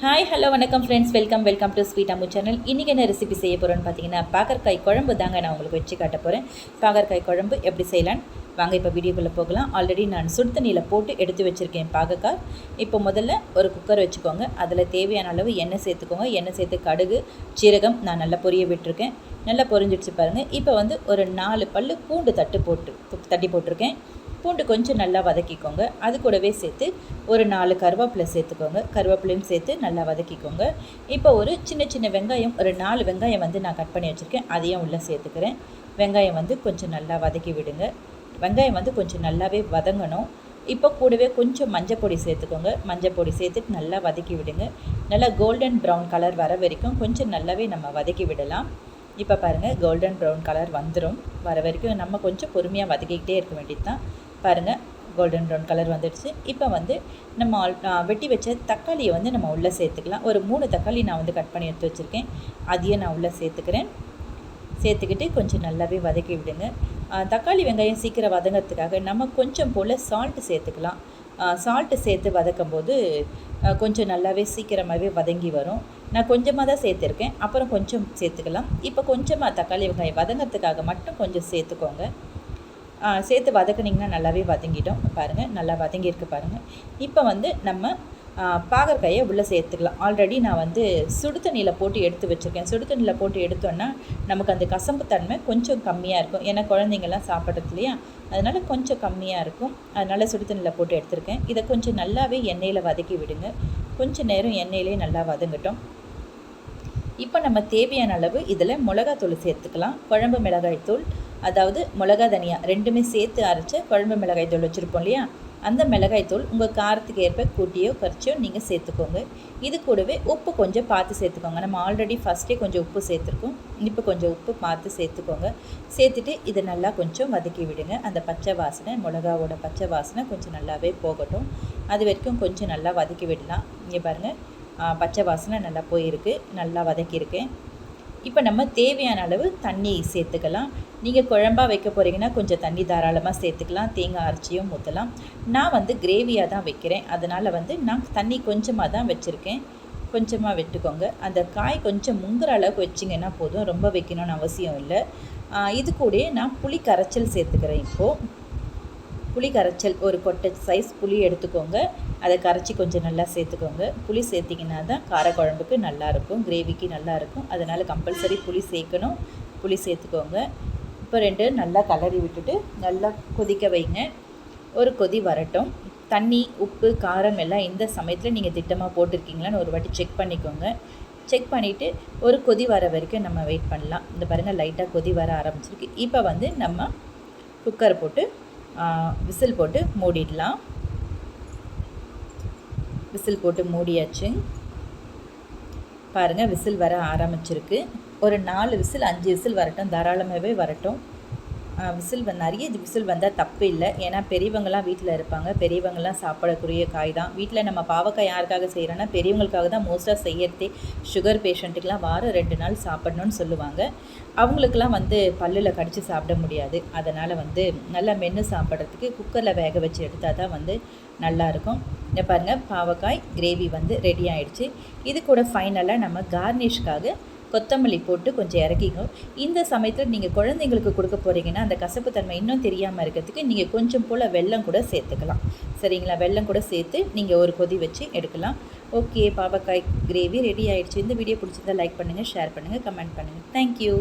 Hi hello வணக்கம் friends, welcome to sweet Ammu channel. இன்றைக்கி என்ன ரெசிபி செய்ய போகிறோன்னு பார்த்தீங்கன்னா, பாகற்காய் குழம்பு தாங்க நான் உங்களுக்கு வச்சு காட்ட போகிறேன். பாகற்காய் குழம்பு எப்படி செய்யலான்னு வாங்க இப்போ வீடியோக்குள்ளே போகலாம். ஆல்ரெடி நான் சுடு தண்ணியில் போட்டு எடுத்து வச்சுருக்கேன் பாகற்காய். இப்போ முதல்ல ஒரு குக்கர் வச்சுக்கோங்க. அதில் தேவையான அளவு எண்ணெய் சேர்த்துக்கோங்க. எண்ணெய் சேர்த்து கடுகு சீரகம் நான் நல்லா பொரிய விட்டுருக்கேன். நல்லா பொரிஞ்சிடுச்சு பாருங்கள். இப்போ வந்து ஒரு 4 பல் பூண்டு தட்டி போட்டிருக்கேன். பூண்டு கொஞ்சம் நல்லா வதக்கிக்கோங்க. அது கூடவே சேர்த்து ஒரு 4 கருவேப்பிலை சேர்த்துக்கோங்க. கருவேப்பிலையும் சேர்த்து நல்லா வதக்கிக்கோங்க. இப்போ ஒரு சின்ன வெங்காயம், ஒரு 4 வெங்காயம் வந்து நான் கட் பண்ணி வச்சுருக்கேன். அதையும் உள்ளே சேர்த்துக்கிறேன். வெங்காயம் வந்து கொஞ்சம் நல்லா வதக்கி விடுங்க. வெங்காயம் வந்து கொஞ்சம் நல்லாவே வதங்கணும். இப்போ கூடவே கொஞ்சம் மஞ்சள் பொடி சேர்த்துக்கோங்க. மஞ்சள் பொடி சேர்த்துட்டு நல்லா வதக்கி விடுங்க. நல்லா கோல்டன் ப்ரௌன் கலர் வர வரைக்கும் கொஞ்சம் நல்லாவே நம்ம வதக்கி விடலாம். இப்போ பாருங்கள், கோல்டன் ப்ரௌன் கலர் வந்துடும். வர வரைக்கும் நம்ம கொஞ்சம் பொறுமையாக வதக்கிக்கிட்டே இருக்க வேண்டியது தான். பாருங்கள், கோல்டன் ப்ரௌன் கலர் வந்துடுச்சு. இப்போ வந்து நம்ம வெட்டி வச்ச தக்காளியை வந்து நம்ம உள்ளே சேர்த்துக்கலாம். ஒரு 3 தக்காளி நான் வந்து கட் பண்ணி எடுத்து வச்சுருக்கேன். அதையும் நான் உள்ளே சேர்த்துக்கிறேன். சேர்த்துக்கிட்டு கொஞ்சம் நல்லாவே வதக்கி விடுங்க. தக்காளி வெங்காயம் சீக்கிரம் வதங்கிறதுக்காக நம்ம கொஞ்சம் போல் சால்ட்டு சேர்த்துக்கலாம். சால்ட்டு சேர்த்து வதக்கும் போது கொஞ்சம் நல்லாவே சீக்கிரமாகவே வதங்கி வரும். நான் கொஞ்சமாக தான் சேர்த்துருக்கேன், அப்புறம் கொஞ்சம் சேர்த்துக்கலாம். இப்போ கொஞ்சமாக தக்காளி வெங்காயம் வதங்கிறதுக்காக மட்டும் கொஞ்சம் சேர்த்துக்கோங்க. சேர்த்து வதக்குனிங்கன்னா நல்லாவே வதங்கிடும். பாருங்கள், நல்லா வதங்கியிருக்கு பாருங்கள். இப்போ வந்து நம்ம பாகற்காயை உள்ளே சேர்த்துக்கலாம். ஆல்ரெடி நான் வந்து சுடு தண்ணியில் போட்டு எடுத்து வச்சுருக்கேன். சுடு தண்ணியில் போட்டு எடுத்தோன்னா நமக்கு அந்த கசப்பு தன்மை கொஞ்சம் கம்மியாக இருக்கும். ஏன்னா குழந்தைங்கள்லாம் சாப்பிட்றது இல்லையா, அதனால் கொஞ்சம் கம்மியாக இருக்கும். அதனால் சுடு தண்ணியில் போட்டு எடுத்துருக்கேன். இதை கொஞ்சம் நல்லாவே எண்ணெயில் வதக்கி விடுங்க. கொஞ்சம் நேரம் எண்ணெயிலே நல்லா வதங்கட்டும். இப்போ நம்ம தேவையான அளவு இதில் மிளகாத்தூள் சேர்த்துக்கலாம். குழம்பு மிளகாய்த்தூள், அதாவது மிளகா தனியா ரெண்டுமே சேர்த்து அரைச்ச குழம்பு மிளகாய்த்தூள் வச்சுருப்போம் இல்லையா, அந்த மிளகாய்த்தூள் உங்கள் காரத்துக்கு ஏற்ப கூட்டியோ குறைச்சியோ நீங்கள் சேர்த்துக்கோங்க. இது கூடவே உப்பு கொஞ்சம் பார்த்து சேர்த்துக்கோங்க. நம்ம ஆல்ரெடி ஃபஸ்ட்டே கொஞ்சம் உப்பு சேர்த்துருக்கோம். இப்போ கொஞ்சம் உப்பு பார்த்து சேர்த்துக்கோங்க. சேர்த்துட்டு இதை நல்லா கொஞ்சம் வதக்கி விடுங்க. அந்த பச்சை வாசனை, மிளகாவோட பச்சை வாசனை கொஞ்சம் நல்லாவே போகட்டும். அது வரைக்கும் கொஞ்சம் நல்லா வதக்கி விடலாம். இங்கே பாருங்கள், பச்சை வாசனை நல்லா போயிருக்கு, நல்லா வதக்கியிருக்கேன். இப்போ நம்ம தேவையான அளவு தண்ணி சேர்த்துக்கலாம். நீங்கள் குழம்பாக வைக்க போகிறீங்கன்னா கொஞ்சம் தண்ணி தாராளமாக சேர்த்துக்கலாம். தேங்காய் அரைச்சியும் ஊற்றலாம். நான் வந்து கிரேவியாக தான் வைக்கிறேன், அதனால் வந்து நான் தண்ணி கொஞ்சமாக தான் வச்சுருக்கேன். கொஞ்சமாக விட்டுக்கோங்க. அந்த காய் கொஞ்சம் முங்குற அளவுக்கு வச்சிங்கன்னா போதும், ரொம்ப வைக்கணும்னு அவசியம் இல்லை. இது கூட நான் புளி கரைச்சல் சேர்த்துக்கிறேன். இப்போது புளி கரைச்சல் ஒரு கொட்டை சைஸ் புளி எடுத்துக்கோங்க. அதை கரைச்சி கொஞ்சம் நல்லா சேர்த்துக்கோங்க. புளி சேர்த்திங்கன்னா தான் காரக்குழம்புக்கு நல்லாயிருக்கும், கிரேவிக்கு நல்லாயிருக்கும். அதனால் கம்பல்சரி புளி சேர்க்கணும். புளி சேர்த்துக்கோங்க. இப்போ 2 நல்லா கலரி விட்டுட்டு நல்லா கொதிக்க வைங்க. ஒரு கொதி வரட்டும். தண்ணி, உப்பு, காரம் எல்லாம் இந்த சமயத்தில் நீங்கள் திட்டமாக போட்டிருக்கீங்களான்னு ஒரு வாட்டி செக் பண்ணிக்கோங்க. செக் பண்ணிவிட்டு ஒரு கொதி வர வரைக்கும் நம்ம வெயிட் பண்ணலாம். இந்த பாருங்கள், லைட்டாக கொதி வர ஆரம்பிச்சிருக்கு. இப்போ வந்து நம்ம குக்கரை போட்டு விசில் போட்டு மூடிடலாம். விசில் போட்டு மூடியாச்சு. பாருங்கள், விசில் வர ஆரம்பிச்சிருக்கு. ஒரு 4 விசில் 5 விசில் வரட்டும், தாராளமாகவே வரட்டும். நிறைய விசில் வந்தால் தப்பு இல்லை. ஏன்னா பெரியவங்களாம் வீட்டில் இருப்பாங்க. பெரியவங்களாம் சாப்பிடக்கூடிய காய் தான். வீட்டில் நம்ம பாவக்காய் யாருக்காக செய்கிறோன்னா பெரியவங்களுக்காக தான் மோஸ்ட்டாக செய்யறதே. சுகர் பேஷண்ட்டுக்கெலாம் வாரம் 2 நாள் சாப்பிடணும்னு சொல்லுவாங்க. அவங்களுக்கெல்லாம் வந்து பல்லில் கடித்து சாப்பிட முடியாது. அதனால் வந்து நல்லா மென்று சாப்பிட்றதுக்கு குக்கரில் வேக வச்சு எடுத்தால் தான் வந்து நல்லாயிருக்கும். இங்கே பாருங்கள், பாவக்காய் கிரேவி வந்து ரெடி ஆகிடுச்சு. இது கூட ஃபைனலாக நம்ம கார்னிஷ்காக கொத்தமல்லி போட்டு கொஞ்சம் இறக்கிக்கோ. இந்த சமயத்தில் நீங்கள் குழந்தைங்களுக்கு கொடுக்க போகிறீங்கன்னா அந்த கசப்பு தன்மை இன்னும் தெரியாமல் இருக்கிறதுக்கு நீங்கள் கொஞ்சம் போல் வெல்லம் கூட சேர்த்துக்கலாம். சரிங்களா, வெல்லம் கூட சேர்த்து நீங்கள் ஒரு கொதி வச்சு எடுக்கலாம். ஓகே, பாவக்காய் கிரேவி ரெடி ஆகிடுச்சு. இந்த வீடியோ பிடிச்சிருந்தால் லைக் பண்ணுங்கள், ஷேர் பண்ணுங்கள், கமெண்ட் பண்ணுங்கள். தேங்க்யூ.